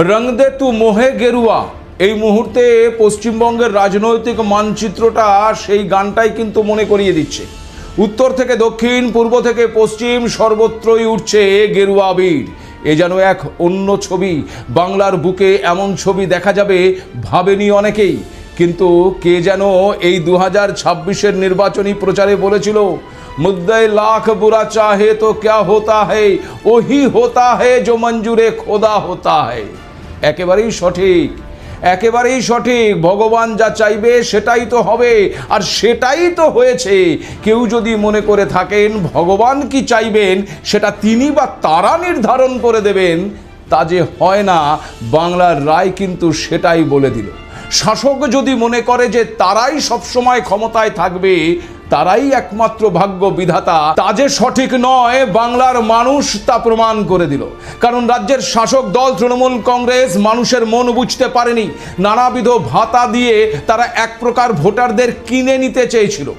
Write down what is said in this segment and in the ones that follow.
রং দে তু মোহে গেরুয়া, এই মুহূর্তে পশ্চিমবঙ্গের রাজনৈতিক মানচিত্রটা সেই গানটাই কিন্তু মনে করিয়ে দিচ্ছে। উত্তর থেকে দক্ষিণ, পূর্ব থেকে পশ্চিম, সর্বত্রই উঠছে গেরুয়া আবির। এ যেন এক অন্য ছবি। বাংলার বুকে এমন ছবি দেখা যাবে ভাবেনি অনেকেই, কিন্তু কে যেন এই 2026-এর নির্বাচনী প্রচারে বলেছিল, মুদ্দায়ে লাখ বুরা চাহে তো ক্যা হোতা হ্যায়, ওহি হোতা হ্যায় जो मंजूरे খোদা হোতা হ্যায়। একেবারেই সঠিক, একেবারেই সঠিক। ভগবান যা চাইবে সেটাই তো হবে, আর সেটাই তো হয়েছে। কেউ যদি মনে করে থাকেন ভগবান কি চাইবেন সেটা তিনি বা তারা নির্ধারণ করে দেবেন, তা যে হয় না, বাংলার রায় কিন্তু সেটাই বলে দিল। শাসক যদি মনে করে যে তারাই সবসময় ক্ষমতায় থাকবে, তারাই একমাত্র ভাগ্য বিধাতা, তা যে সঠিক নয়, বাংলার মানুষ তা প্রমাণ করে দিল। কারণ রাজ্যের শাসক দল তৃণমূল কংগ্রেস মানুষের মন বুঝতে পারেনি। নানাবিধ ভাতা দিয়ে তারা এক প্রকার ভোটারদের কিনে নিতে চেয়েছিল।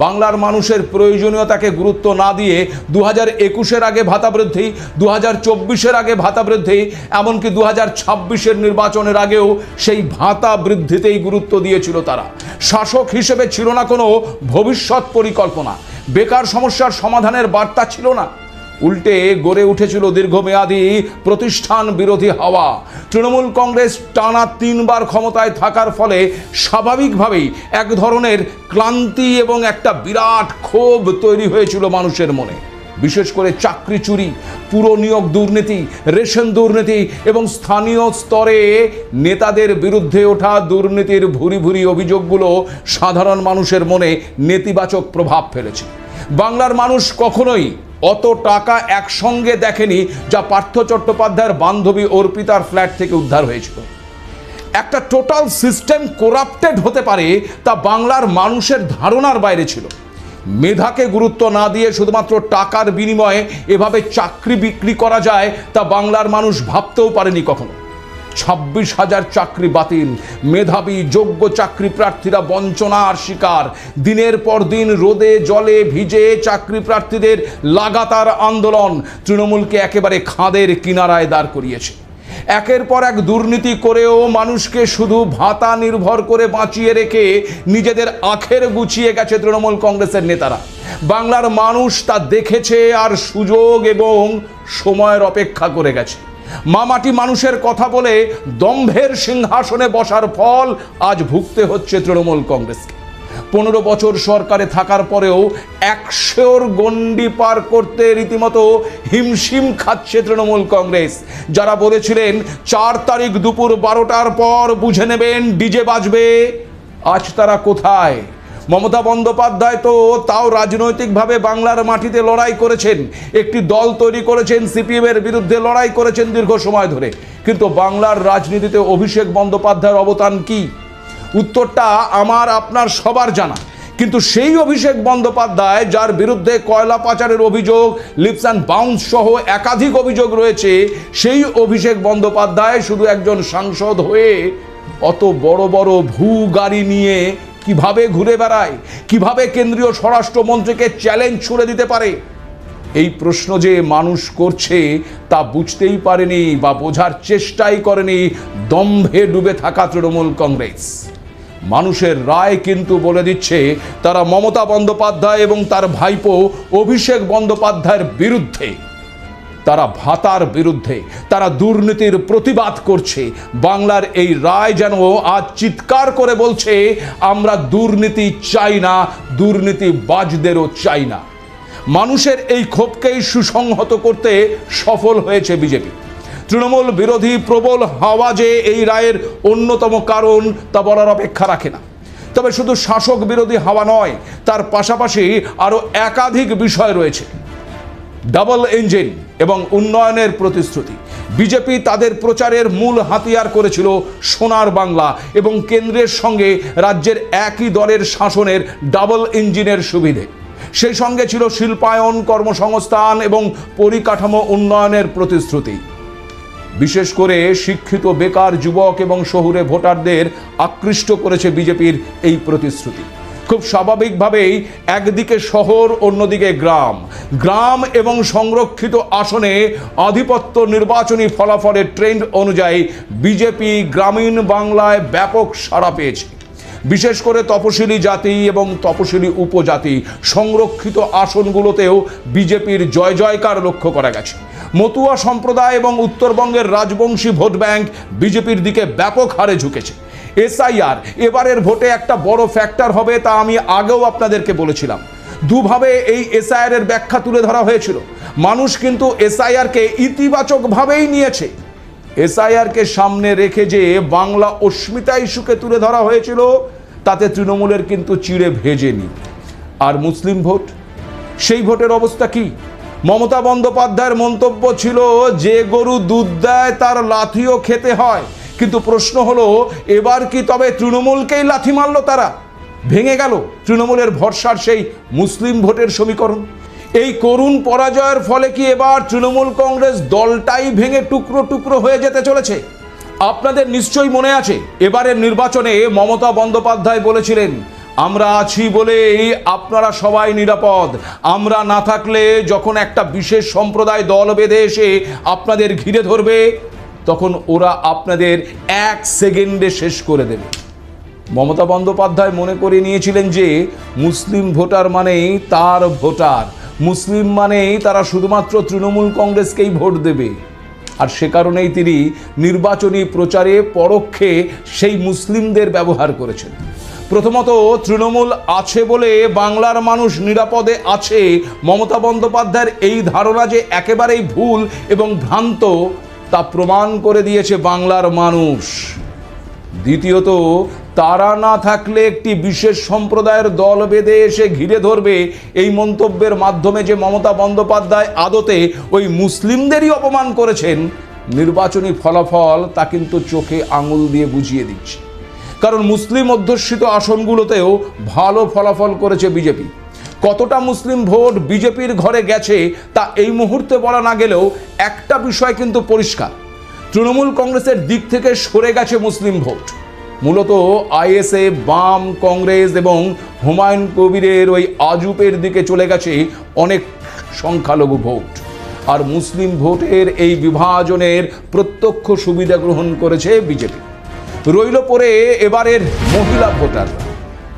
বাংলার মানুষের প্রয়োজনীয়তাকে গুরুত্ব না দিয়ে 2021-এর আগে ভাতা বৃদ্ধি, 2024-এর আগে ভাতা বৃদ্ধি, এমনকি 2026-এর নির্বাচনের আগেও সেই ভাতা বৃদ্ধিতেই গুরুত্ব দিয়েছিল তারা। শাসক হিসেবে ছিল না কোনো ভবিষ্যৎ পরিকল্পনা, বেকার সমস্যার সমাধানের বার্তা ছিল না। উল্টে গড়ে উঠেছিল দীর্ঘমেয়াদী প্রতিষ্ঠান বিরোধী হাওয়া। তৃণমূল কংগ্রেস টানা 3 বার ক্ষমতায় থাকার ফলে স্বাভাবিকভাবেই এক ধরনের ক্লান্তি এবং একটা বিরাট ক্ষোভ তৈরি হয়েছিল মানুষের মনে। বিশেষ করে চাকরি চুরি, পুরো নিয়োগ দুর্নীতি, রেশন দুর্নীতি এবং স্থানীয় স্তরে নেতাদের বিরুদ্ধে ওঠা দুর্নীতির ভুরি ভুরি অভিযোগগুলো সাধারণ মানুষের মনে নেতিবাচক প্রভাব ফেলেছে। বাংলার মানুষ কখনোই অত টাকা একসঙ্গে দেখেনি যা পার্থ চট্টোপাধ্যায়ের বান্ধবী অর্পিতার ফ্ল্যাট থেকে উদ্ধার হয়েছিল। একটা টোটাল সিস্টেম করাপ্টেড হতে পারে তা বাংলার মানুষের ধারণার বাইরে ছিল। মেধাকে গুরুত্ব না দিয়ে শুধুমাত্র টাকার বিনিময়ে এভাবে চাকরি বিক্রি করা যায় তা বাংলার মানুষ ভাবতেও পারেনি কখনো। 26,000 চাকরি বাতিল, মেধাবী যোগ্য চাকরি প্রার্থীরা বঞ্চনার শিকার। দিনের পর দিন রোদে জলে ভিজে চাকরি প্রার্থীদের লাগাতার আন্দোলন তৃণমূলকে একেবারে খাদের কিনারায় দাঁড় করিয়েছে। একের পর এক দুর্নীতি করেও মানুষকে শুধু ভাতা নির্ভর করে বাঁচিয়ে রেখে নিজেদের আখের গুছিয়ে গেছে তৃণমূল কংগ্রেসের নেতারা। বাংলার মানুষ তা দেখেছে আর সুযোগ এবং সময়ের অপেক্ষা করে গেছে। মামাটি মানুষের কথা বলে দম্ভের সিংহাসনে বসার ফল আজ ভুগতে হচ্ছে তৃণমূল কংগ্রেসকে। 15 বছর সরকারে থাকার পরেও 100-র গণ্ডি পার করতে রীতিমতো হিমশিম খাচ্ছে তৃণমূল কংগ্রেস। যারা বলেছিলেন 4 তারিখ দুপুর 12টার পর বুঝে নেবেন ডিজে বাজবে, আজ তারা কোথায়? মমতা বন্দ্যোপাধ্যায় তো তাও রাজনৈতিকভাবে বাংলার মাটিতে লড়াই করেছেন, একটি দল তৈরি করেছেন, সিপিএমের বিরুদ্ধে লড়াই করেছেন দীর্ঘ সময় ধরে। কিন্তু বাংলার রাজনীতিতে অভিষেক বন্দ্যোপাধ্যায়ের অবদান কি? উত্তরটা আমার আপনার সবার জানা। কিন্তু সেই অভিষেক বন্দ্যোপাধ্যায়, যার বিরুদ্ধে কয়লা পাচারের অভিযোগ, লিপস অ্যান্ড বাউন্স সহ একাধিক অভিযোগ রয়েছে, সেই অভিষেক বন্দ্যোপাধ্যায় শুধু একজন সাংসদ হয়ে অত বড় বড় ভূ গাড়ি নিয়ে কিভাবে ঘুরে বেড়ায়, কিভাবে কেন্দ্রীয় স্বরাষ্ট্রমন্ত্রীকে চ্যালেঞ্জ ছুড়ে দিতে পারে? এই প্রশ্ন যে মানুষ করছে তা বুঝতেই পারেনি বা বোঝার চেষ্টাই করেনি দম্ভে ডুবে থাকা তৃণমূল কংগ্রেস। মানুষের রায় কিন্তু বলে দিচ্ছে তারা মমতা বন্দ্যোপাধ্যায় এবং তার ভাইপো অভিষেক বন্দ্যোপাধ্যায়ের বিরুদ্ধে, তারা ভাতার বিরুদ্ধে, তারা দুর্নীতির প্রতিবাদ করছে। বাংলার এই রায় যেন আজ চিৎকার করে বলছে, আমরা দুর্নীতি চাই না, দুর্নীতিবাজদেরও চাই না। মানুষের এই ক্ষোভকেই সুসংহত করতে সফল হয়েছে বিজেপি। তৃণমূল বিরোধী প্রবল হাওয়া যে এই রায়ের অন্যতম কারণ তা বলার অপেক্ষা রাখে না। তবে শুধু শাসক বিরোধী হাওয়া নয়, তার পাশাপাশি আরও একাধিক বিষয় রয়েছে। ডাবল ইঞ্জিন এবং উন্নয়নের প্রতিশ্রুতি। বিজেপি তাদের প্রচারের মূল হাতিয়ার করেছিল সোনার বাংলা এবং কেন্দ্রের সঙ্গে রাজ্যের একই দলের শাসনের ডাবল ইঞ্জিনের সুবিধে। সেই সঙ্গে ছিল শিল্পায়ন, কর্মসংস্থান এবং পরিকাঠামো উন্নয়নের প্রতিশ্রুতি। বিশেষ করে শিক্ষিত বেকার যুবক এবং শহুরে ভোটারদের আকৃষ্ট করেছে বিজেপির এই প্রতিশ্রুতি। খুব স্বাভাবিকভাবেই একদিকে শহর অন্যদিকে গ্রাম, গ্রাম এবং সংরক্ষিত আসনে আধিপত্য নির্বাচনী ফলাফলের ট্রেন্ড অনুযায়ী বিজেপি গ্রামীণ বাংলায় ব্যাপক সাড়া পেয়েছে। বিশেষ করে তপশিলি জাতি এবং তপশিলি উপজাতি সংরক্ষিত আসনগুলোতেও বিজেপির জয় জয়কার লক্ষ্য করা গেছে। মতুয়া সম্প্রদায় এবং উত্তরবঙ্গের রাজবংশী ভোট ব্যাংক বিজেপির দিকে ব্যাপক হারে ঝুঁকেছে। এসআইআর এবারের ভোটে একটা বড় ফ্যাক্টর হবে, তা আমি আগেও আপনাদেরকে বলেছিলাম। দুভাবে এই এসআইআর এর ব্যাখ্যা তুলে ধরা হয়েছিল। মানুষ কিন্তু এসআইআরকে ইতিবাচকভাবেই নিয়েছে। এসআইআরকে সামনে রেখে যে বাংলা অস্মিতা ইস্যুকে তুলে ধরা হয়েছিল, তাতে তৃণমূলের কিন্তু চিড়ে ভেজেনি। আর মুসলিম ভোট, সেই ভোটের অবস্থা কি? মমতা বন্দ্যোপাধ্যায়ের মন্তব্য ছিল, যে গরু দুধ দেয় তার লাথিও খেতে হয়। কিন্তু প্রশ্ন হলো, এবার কি তবে তৃণমূলকেই লাথি মারল তারা? ভেঙে গেল তৃণমূলের ভরসার সেই মুসলিম ভোটের সমীকরণ। এই করুণ পরাজয়ের ফলে কি এবার তৃণমূল কংগ্রেস দলটাই ভেঙে টুকরো টুকরো হয়ে যেতে চলেছে? আপনাদের নিশ্চয়ই মনে আছে, এবারের নির্বাচনে মমতা বন্দ্যোপাধ্যায় বলেছিলেন, আমরা আছি বলেই আপনারা সবাই নিরাপদ। আমরা না থাকলে যখন একটা বিশেষ সম্প্রদায় দল বেঁধে এসে আপনাদের ঘিরে ধরবে, তখন ওরা আপনাদের 1 সেকেন্ডে শেষ করে দেবে। মমতা বন্দ্যোপাধ্যায় মনে করে নিয়েছিলেন যে মুসলিম ভোটার মানেই তার ভোটার, মুসলিম মানেই তারা শুধুমাত্র তৃণমূল কংগ্রেসকেই ভোট দেবে। আর সে কারণেই তিনি নির্বাচনী প্রচারে পরোক্ষে সেই মুসলিমদের ব্যবহার করেছেন। প্রথমত, তৃণমূল আছে বলে বাংলার মানুষ নিরাপদে আছে, মমতা বন্দ্যোপাধ্যায়ের এই ধারণা যে একেবারেই ভুল এবং ভ্রান্ত, তা প্রমাণ করে দিয়েছে বাংলার মানুষ। দ্বিতীয়ত, তারা না থাকলে একটি বিশেষ সম্প্রদায়ের দল বেঁধে এসে ঘিরে ধরবে, এই মন্তব্যের মাধ্যমে যে মমতা বন্দ্যোপাধ্যায় আদতে ওই মুসলিমদেরই অপমান করেছেন, নির্বাচনী ফলাফল তা কিন্তু চোখে আঙুল দিয়ে বুঝিয়ে দিচ্ছে। কারণ মুসলিম অধ্যুষিত আসনগুলোতেও ভালো ফলাফল করেছে বিজেপি। কতটা মুসলিম ভোট বিজেপির ঘরে গেছে তা এই মুহূর্তে বলা না গেলেও একটা বিষয় কিন্তু পরিষ্কার, তৃণমূল কংগ্রেসের দিক থেকে সরে গেছে মুসলিম ভোট। মূলত আইএসএফ, বাম, কংগ্রেস এবং হুমায়ুন কবিরের ওই আজুপের দিকে চলে গেছে অনেক সংখ্যালঘু ভোট। আর মুসলিম ভোটের এই বিভাজনের প্রত্যক্ষ সুবিধা গ্রহণ করেছে বিজেপি। রইল পরে এবারের মহিলা ভোটাররা।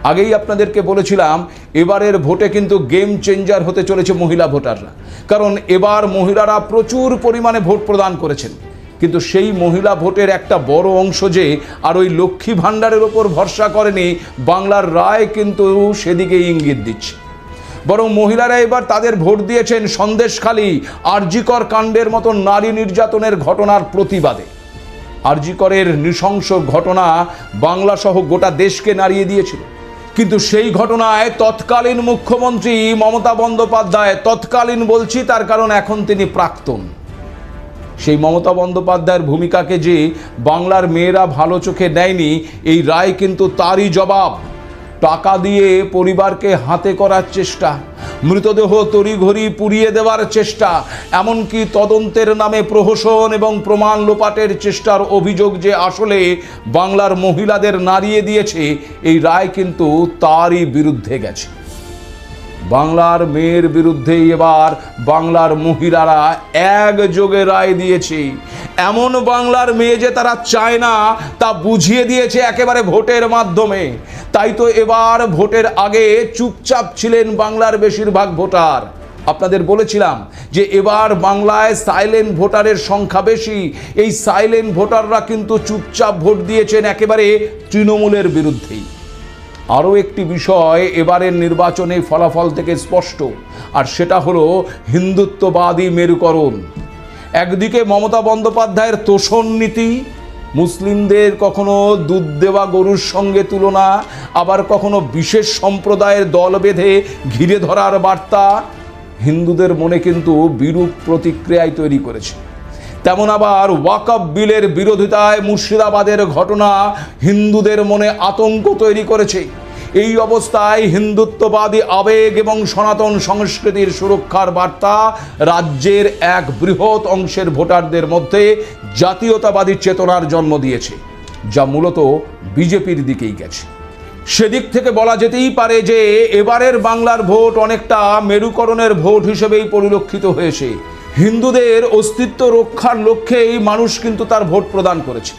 আগেই আপনাদেরকে বলেছিলাম, এবারের ভোটে কিন্তু গেম চেঞ্জার হতে চলেছে মহিলা ভোটাররা। কারণ এবার মহিলারা প্রচুর পরিমাণে ভোট প্রদান করেছেন। কিন্তু সেই মহিলা ভোটের একটা বড় অংশ যে আর ওই লক্ষ্মী ভাণ্ডারের ওপর ভরসা করেনি, বাংলার রায় কিন্তু সেদিকে ইঙ্গিত দিচ্ছে। বরং মহিলারা এবার তাদের ভোট দিয়েছেন সন্দেশখালী আরজিকর কাণ্ডের মতো নারী নির্যাতনের ঘটনার প্রতিবাদে। আরজিকরের নৃশংস ঘটনা বাংলা সহ গোটা দেশকে নাড়িয়ে দিয়েছিল। কিন্তু সেই ঘটনায় তৎকালীন মুখ্যমন্ত্রী মমতা বন্দ্যোপাধ্যায়, তৎকালীন বলছি তার কারণ এখন তিনি প্রাক্তন, সেই মমতা বন্দ্যোপাধ্যায়ের ভূমিকাকে যে বাংলার মেয়েরা ভালো চোখে নেয়নি, এই রায় কিন্তু তারই জবাব। টাকা দিয়ে পরিবারকে হাতে করার চেষ্টা, মৃতদেহ তড়িঘড়ি পুড়িয়ে দেওয়ার চেষ্টা, এমনকি তদন্তের নামে প্রহসন এবং প্রমাণ লোপাটের চেষ্টার অভিযোগ যে আসলে বাংলার মহিলাদের নাড়িয়ে দিয়েছে, এই রায় কিন্তু তারই বিরুদ্ধে গেছে। বাংলার মেয়ের বিরুদ্ধেই এবার বাংলার মহিলারা একযোগে রায় দিয়েছে। এমন বাংলার মেয়ে যে তারা চায় না, তা বুঝিয়ে দিয়েছে একেবারে ভোটের মাধ্যমে। তাই তো এবার ভোটের আগে চুপচাপ ছিলেন বাংলার বেশিরভাগ ভোটার। আপনাদের বলেছিলাম যে এবার বাংলায় সাইলেন্ট ভোটারের সংখ্যা বেশি। এই সাইলেন্ট ভোটাররা কিন্তু চুপচাপ ভোট দিয়েছেন একেবারে তৃণমূলের বিরুদ্ধেই। আরও একটি বিষয় এবারের নির্বাচনে ফলাফল থেকে স্পষ্ট, আর সেটা হলো হিন্দুত্ববাদী মেরুকরণ। একদিকে মমতা বন্দ্যোপাধ্যায়ের তোষণ নীতি, মুসলিমদের কখনো দুধ দেওয়া গরুর সঙ্গে তুলনা, আবার কখনো বিশেষ সম্প্রদায়ের দল বেঁধে ঘিরে ধরার বার্তা হিন্দুদের মনে কিন্তু বিরূপ প্রতিক্রিয়ায় তৈরি করেছে। তেমন আবার ওয়াকফ বিলের বিরোধিতায় মুর্শিদাবাদের ঘটনা হিন্দুদের মনে আতঙ্ক তৈরি করেছে। এই অবস্থায় হিন্দুত্ববাদী আবেগ এবং সনাতন সংস্কৃতির সুরক্ষার বার্তা রাজ্যের এক বৃহৎ অংশের ভোটারদের মধ্যে জাতীয়তাবাদী চেতনার জন্ম দিয়েছে, যা মূলত বিজেপির দিকেই গেছে। সেদিক থেকে বলা যেতেই পারে যে এবারের বাংলার ভোট অনেকটা মেরুকরণের ভোট হিসেবেই পরিলক্ষিত হয়েছে। হিন্দুদের অস্তিত্ব রক্ষার লক্ষ্যেই মানুষ কিন্তু তার ভোট প্রদান করেছে।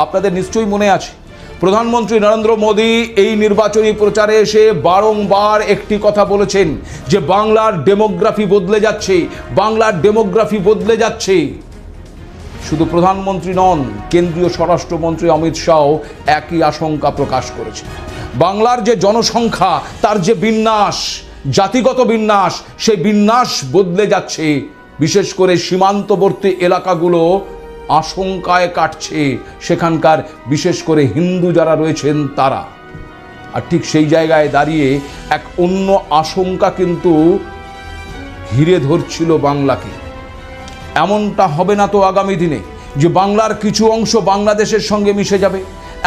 আপনাদের নিশ্চয়ই মনে আছে, প্রধানমন্ত্রী নরেন্দ্র মোদী এই নির্বাচনী প্রচারে এসে বারংবার একটি কথা বলেছেন যে বাংলার ডেমোগ্রাফি বদলে যাচ্ছে, বাংলার ডেমোগ্রাফি বদলে যাচ্ছে। শুধু প্রধানমন্ত্রী নন, কেন্দ্রীয় স্বরাষ্ট্রমন্ত্রী অমিত শাহ একই আশঙ্কা প্রকাশ করেছেন। বাংলার যে জনসংখ্যা, তার যে বিন্যাস, জাতিগত বিন্যাস, সেই বিন্যাস বদলে যাচ্ছে। বিশেষ করে সীমান্তবর্তী এলাকাগুলো আশঙ্কায় কাটছে, সেখানকার বিশেষ করে হিন্দু যারা রয়েছেন তারা। আর ঠিক সেই জায়গায় দাঁড়িয়ে এক অন্য আশঙ্কা কিন্তু ঘিরে ধরছিল বাংলাকে। এমনটা হবে না তো আগামী দিনে যে বাংলার কিছু অংশ বাংলাদেশের সঙ্গে মিশে যাবে?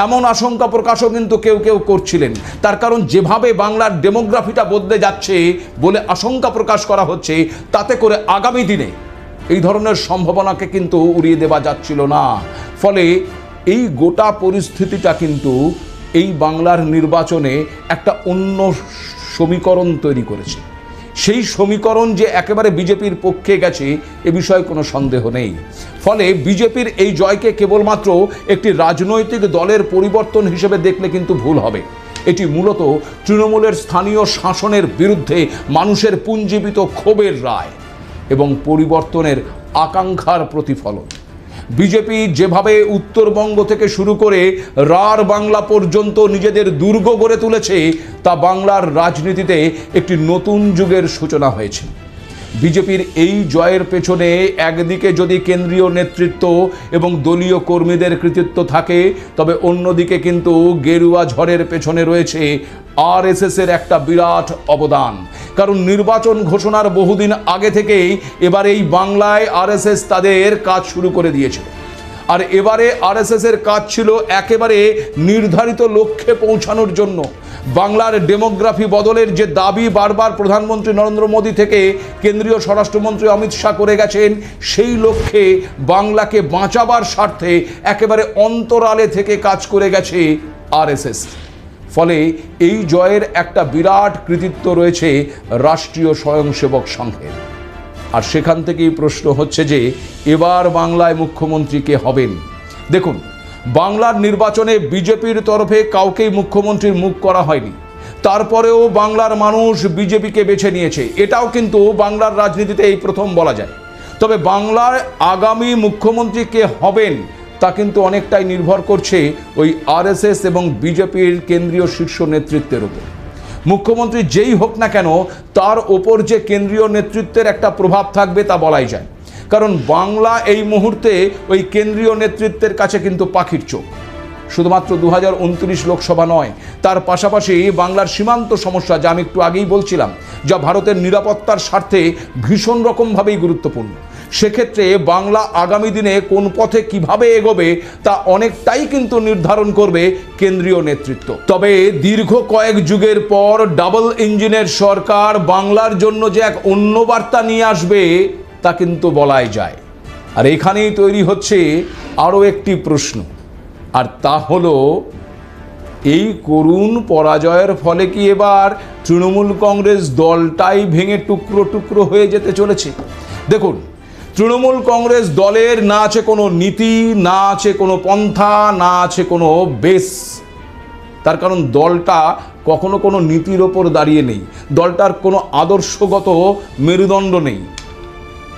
এমন আশঙ্কা প্রকাশও কিন্তু কেউ কেউ করছিলেন। তার কারণ যেভাবে বাংলার ডেমোগ্রাফিটা বদলে যাচ্ছে বলে আশঙ্কা প্রকাশ করা হচ্ছে, তাতে করে আগামী দিনে এই ধরনের সম্ভাবনাকে কিন্তু উড়িয়ে দেওয়া যাচ্ছিল না। ফলে এই গোটা পরিস্থিতিটা কিন্তু এই বাংলার নির্বাচনে একটা অন্য সমীকরণ তৈরি করেছে। সেই সমীকরণ যে একেবারে বিজেপির পক্ষে গেছে এ বিষয়ে কোনো সন্দেহ নেই। ফলে বিজেপির এই জয়কে কেবলমাত্র একটি রাজনৈতিক দলের পরিবর্তন হিসেবে দেখলে কিন্তু ভুল হবে। এটি মূলত তৃণমূলের স্থানীয় শাসনের বিরুদ্ধে মানুষের পুঞ্জীবিত ক্ষোভের রায় এবং পরিবর্তনের আকাঙ্ক্ষার প্রতিফলন। বিজেপি যেভাবে উত্তরবঙ্গ থেকে শুরু করে রাঢ় বাংলা পর্যন্ত নিজেদের দুর্গ গড়ে তুলেছে, তা বাংলার রাজনীতিতে একটি নতুন যুগের সূচনা হয়েছে। বিজেপির এই জয়ের পেছনে একদিকে যদি কেন্দ্রীয় নেতৃত্ব এবং দলীয় কর্মীদের কৃতিত্ব থাকে, তবে অন্যদিকে কিন্তু গেরুয়া ঝড়ের পেছনে রয়েছে আরএসএসের একটা বিরাট অবদান। কারণ নির্বাচন ঘোষণার বহুদিন আগে থেকেই এবার এই বাংলায় আরএসএস তাদের কাজ শুরু করে দিয়েছে। আর এবারে আরএসএসের কাজ ছিল একেবারে নির্ধারিত লক্ষ্যে পৌঁছানোর জন্য। বাংলার ডেমোগ্রাফি বদলের যে দাবি বারবার প্রধানমন্ত্রী নরেন্দ্র মোদী থেকে কেন্দ্রীয় স্বরাষ্ট্রমন্ত্রী অমিত শাহ করে গেছেন, সেই লক্ষ্যে বাংলাকে বাঁচাবার স্বার্থে একেবারে অন্তরালে থেকে কাজ করে গেছে আরএসএস। ফলে এই জয়ের একটা বিরাট কৃতিত্ব রয়েছে রাষ্ট্রীয় স্বয়ংসেবক সংঘের। আর সেখান থেকেই প্রশ্ন হচ্ছে যে এবার বাংলায় মুখ্যমন্ত্রী কে হবেন। দেখুন, বাংলার নির্বাচনে বিজেপির তরফে কাউকেই মুখ্যমন্ত্রীর মুখ করা হয়নি, তারপরেও বাংলার মানুষ বিজেপিকে বেছে নিয়েছে। এটাও কিন্তু বাংলার রাজনীতিতে এই প্রথম বলা যায়। তবে বাংলার আগামী মুখ্যমন্ত্রী কে হবেন তা কিন্তু অনেকটাই নির্ভর করছে ওই আরএসএস এবং বিজেপির কেন্দ্রীয় শীর্ষ নেতৃত্বের উপর। মুখ্যমন্ত্রী যেই হোক না কেন, তার ওপর যে কেন্দ্রীয় নেতৃত্বের একটা প্রভাব থাকবে তা বলাই যায়। কারণ বাংলা এই মুহূর্তে ওই কেন্দ্রীয় নেতৃত্বের কাছে কিন্তু পাখির চোখ। শুধুমাত্র 2029 লোকসভা নয়, তার পাশাপাশি বাংলার সীমান্ত সমস্যা, যা আমি একটু আগেই বলছিলাম, যা ভারতের নিরাপত্তার স্বার্থে ভীষণ রকমভাবেই গুরুত্বপূর্ণ। সেক্ষেত্রে বাংলা আগামী দিনে কোন পথে কিভাবে এগোবে তা অনেকটাই কিন্তু নির্ধারণ করবে কেন্দ্রীয় নেতৃত্ব। তবে দীর্ঘ কয়েক যুগের পর ডাবল ইঞ্জিনের সরকার বাংলার জন্য যে এক অন্য বার্তা নিয়ে আসবে তা কিন্তু বলাই যায়। আর এখানেই তৈরি হচ্ছে আরও একটি প্রশ্ন, আর তা হলো এই করুণ পরাজয়ের ফলে কি এবার তৃণমূল কংগ্রেস দলটাই ভেঙে টুকরো টুকরো হয়ে যেতে চলেছে? দেখুন, তৃণমূল কংগ্রেস দলের না আছে কোনো নীতি, না আছে কোনো পন্থা, না আছে কোনো বেস। তার কারণ দলটা কখনো কোনো নীতির ওপর দাঁড়িয়ে নেই, দলটার কোনো আদর্শগত মেরুদণ্ড নেই,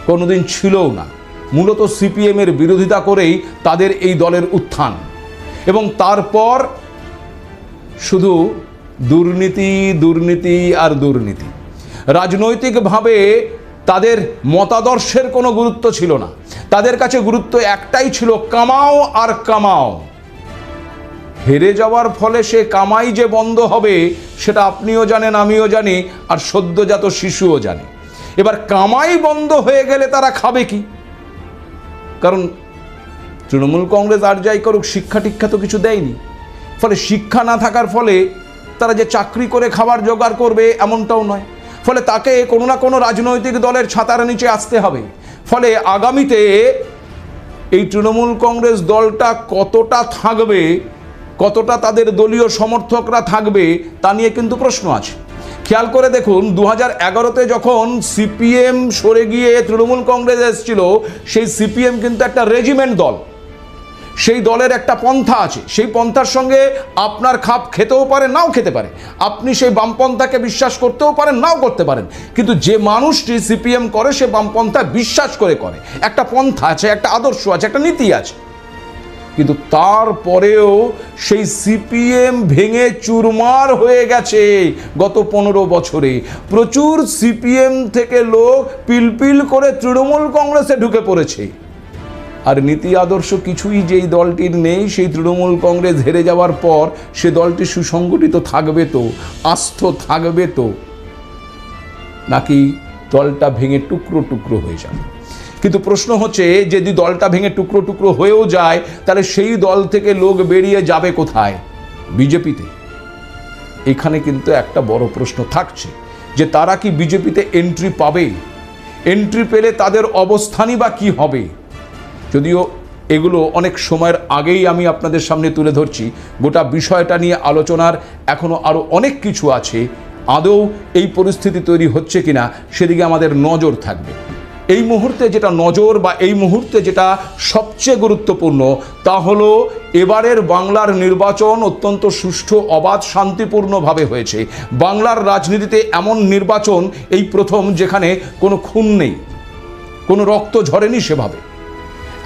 কোনোদিন ছিলও না। মূলত সিপিএমের বিরোধিতা করেই তাদের এই দলের উত্থান, এবং তারপর শুধু দুর্নীতি, দুর্নীতি আর দুর্নীতি। রাজনৈতিকভাবে তাদের মতাদর্শের কোনো গুরুত্ব ছিল না, তাদের কাছে গুরুত্ব একটাই ছিল, কামাও আর কামাও। হেরে যাওয়ার ফলে সে কামাই যে বন্ধ হবে সেটা আপনিও জানেন, আমিও জানি, আর সদ্যজাত শিশুও জানে। এবার কামাই বন্ধ হয়ে গেলে তারা খাবে কি? কারণ তৃণমূল কংগ্রেস আর যাই করুক, শিক্ষা টিক্ষা তো কিছু দেয়নি। ফলে শিক্ষা না থাকার ফলে তারা যে চাকরি করে খাবার জোগাড় করবে এমনটাও নয়। ফলে তাকে কোনো না কোনো রাজনৈতিক দলের ছাতার নিচে আসতে হবে। ফলে আগামীতে এই তৃণমূল কংগ্রেস দলটা কতটা থাকবে কতটা তাদের দলীয় সমর্থকরা থাকবে তা নিয়ে কিন্তু প্রশ্ন আছে। খেয়াল করে দেখুন, 2011-তে যখন সিপিএম সরে গিয়ে তৃণমূল কংগ্রেস এসেছিল, সেই সিপিএম কিন্তু একটা রেজিমেন্ট দল, সেই দলের একটা পন্থা আছে, সেই পন্থার সঙ্গে আপনার খাপ খেতেও পারে, নাও খেতে পারে, আপনি সেই বামপন্থাকে বিশ্বাস করতেও পারেন, নাও করতে পারেন, কিন্তু যে মানুষটি সিপিএম করে সে বামপন্থা বিশ্বাস করে, একটা পন্থা আছে, একটা আদর্শ আছে, একটা নীতি আছে। কিন্তু তারপরেও সেই সিপিএম ভেঙে চুরমার হয়ে গেছে গত 15 বছরে। প্রচুর সিপিএম থেকে লোক পিলপিল করে তৃণমূল কংগ্রেসে ঢুকে পড়েছে। আর নীতি আদর্শ কিছুই যেই দলটির নেই, সেই তৃণমূল কংগ্রেস হেরে যাওয়ার পর সে দলটি সুসংগঠিত থাকবে তো, আস্থ থাকবে তো, নাকি দলটা ভেঙে টুকরো টুকরো হয়ে যাবে? কিন্তু প্রশ্ন হচ্ছে, যদি দলটা ভেঙে টুকরো টুকরো হয়েও যায়, তাহলে সেই দল থেকে লোক বেরিয়ে যাবে কোথায়? বিজেপিতে। এখানে কিন্তু একটা বড় প্রশ্ন থাকছে যে তারা কি বিজেপিতে এন্ট্রি পাবে? এন্ট্রি পেলে তাদের অবস্থানই বা কি হবে? যদিও এগুলো অনেক সময়ের আগেই আমি আপনাদের সামনে তুলে ধরছি, গোটা বিষয়টা নিয়ে আলোচনার এখনো আরও অনেক কিছু আছে। আদৌ এই পরিস্থিতি তৈরি হচ্ছে কিনা সেদিকে আমাদের নজর থাকবে। এই মুহূর্তে যেটা নজর বা এই মুহূর্তে যেটা সবচেয়ে গুরুত্বপূর্ণ, তা হলো এবারের বাংলার নির্বাচন অত্যন্ত সুষ্ঠু, অবাধ, শান্তিপূর্ণভাবে হয়েছে। বাংলার রাজনীতিতে এমন নির্বাচন এই প্রথম যেখানে কোনো খুন নেই, কোনো রক্ত ঝরেনি সেভাবে।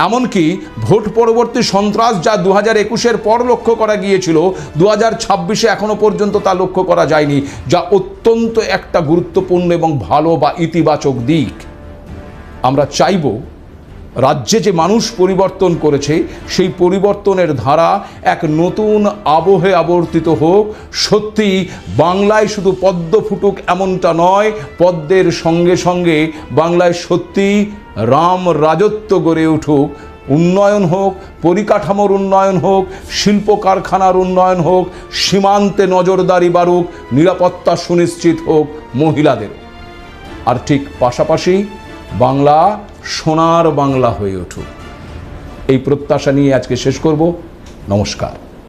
এমনকি ভোট পরবর্তী সন্ত্রাস যা 2021-এর পর লক্ষ্য করা গিয়েছিল, 2026-এ এখনো পর্যন্ত তা লক্ষ্য করা যায়নি, যা অত্যন্ত একটা গুরুত্বপূর্ণ এবং ভালো বা ইতিবাচক দিক। আমরা চাইব রাজ্যে যে মানুষ পরিবর্তন করেছে, সেই পরিবর্তনের ধারা এক নতুন আবহে আবর্তিত হোক। সত্যি বাংলায় শুধু পদ্ম ফুটুক এমনটা নয়, পদ্মের সঙ্গে সঙ্গে বাংলায় সত্যি রাম রাজত্ব গড়ে উঠুক, উন্নয়ন হোক, পরিকাঠামোর উন্নয়ন হোক, শিল্প কারখানার উন্নয়ন হোক, সীমান্তে নজরদারি বাড়ুক, নিরাপত্তা সুনিশ্চিত হোক মহিলাদের। আর ঠিক পাশাপাশি বাংলা সোনার বাংলা হয়ে উঠুক, এই প্রত্যাশা নিয়ে আজকে শেষ করব। নমস্কার।